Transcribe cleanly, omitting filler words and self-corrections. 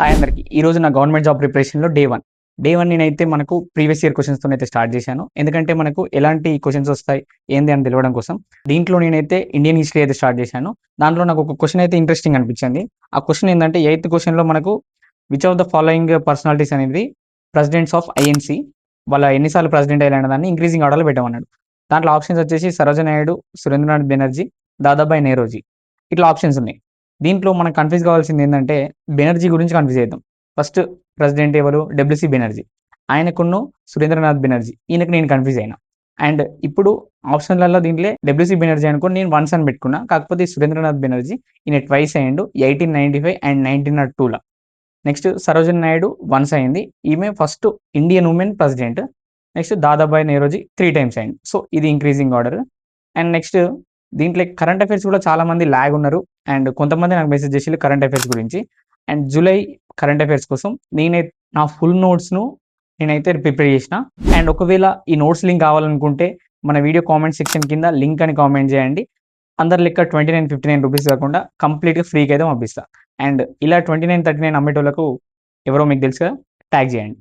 Hi అందరికి. ఈరోజు నా గవర్నమెంట్ జాబ్ ప్రిపరేషన్‌లో డే 1. డే 1 నేనైతే మనకు ప్రీవియస్ ఇయర్ క్వెషన్స్‌తోనైతే స్టార్ట్ చేశాను. ఎందుకంటే మనకు ఎలాంటి క్వెషన్స్ వస్తాయి, ఏంది అని తెలవడం కోసం. దీంట్లో నేనైతే ఇండియన్ హిస్టరీ అయితే స్టార్ట్ చేశాను. దాంట్లో నాకు ఒక క్వెషన్ అయితే ఇంట్రెస్టింగ్ అనిపించింది. ఆ క్వెషన్ ఏందంటే ఎయిత్ క్వెషన్‌లో మనకు which of the following personalities అనేది ప్రెసిడెంట్స్ ఆఫ్ ఐఎన్‌సి వాళ్ళ ఎన్ని సార్లు ప్రెసిడెంట్ అయ్యారనే దాన్ని ఇంక్రీజింగ్ ఆర్డర్‌లో పెట్టమన్నాడు. దాంట్లో ఆప్షన్స్ వచ్చేసి సరోజినీ నాయుడు, సురేంద్రనాథ్ బెనర్జీ, దాదాబాయి నౌరోజీ. ఇట్లా ఆప్షన్స్ ఉన్నాయి. దీంట్లో మనం కన్‌ఫ్యూజ్ కావాల్సింది ఏందంటే బెనర్జీ గురించి కన్‌ఫ్యూజ్ అయిద్దాం. ఫస్ట్ ప్రెసిడెంట్ ఎవరు? డబ్ల్యూసీ బెనర్జీ. ఆయనకున్ను సురేంద్రనాథ్ బెనర్జీ. ఈయనకి నేను కన్‌ఫ్యూజ్ అయినా. అండ్ ఇప్పుడు ఆప్షన్‌లలో దీంట్లో డబ్ల్యూసీ బెనర్జీ అనుకోని నేను వన్స్ అని పెట్టుకున్నా. కాకపోతే ఈ సురేంద్రనాథ్ బెనర్జీ ఈయన ట్వైస్ అయ్యిండు. 1895 అండ్ 1902ల. నెక్స్ట్ సరోజినీ నాయుడు వన్స్ అయింది. ఈమె first Indian women president. Next Dadabhai Naoroji 3 times అయింది. సో, ఇది ఇంక్రీజింగ్ ఆర్డర్. అండ్ నెక్స్ట్ దీంట్లో కరెంట్ అఫైర్స్ కూడా చాలా మంది లాగ్ ఉన్నారు. అండ్ కొంతమంది నాకు మెసేజ్ చేసిర్రు కరెంట్ అఫైర్స్ గురించి. అండ్ జూలై కరెంట్ అఫైర్స్ కోసం నా ఫుల్ నోట్స్‌ను నేనైతే ప్రిపేర్ చేసిన. అండ్ ఒకవేళ ఈ నోట్స్ లింక్ కావాలనుకుంటే మన వీడియో కామెంట్ సెక్షన్ కింద లింక్ అని కామెంట్ చేయండి. అందరి లెక్క 29, 59 రూపీస్ కాకుండా కంప్లీట్‌గా ఫ్రీగా అయితే పంపిస్తా. అండ్ ఇలా 29, 39 అమ్మేటోళ్ళకు ఎవరో మీకు తెలుసు కదా! ట్యాగ్ చేయండి.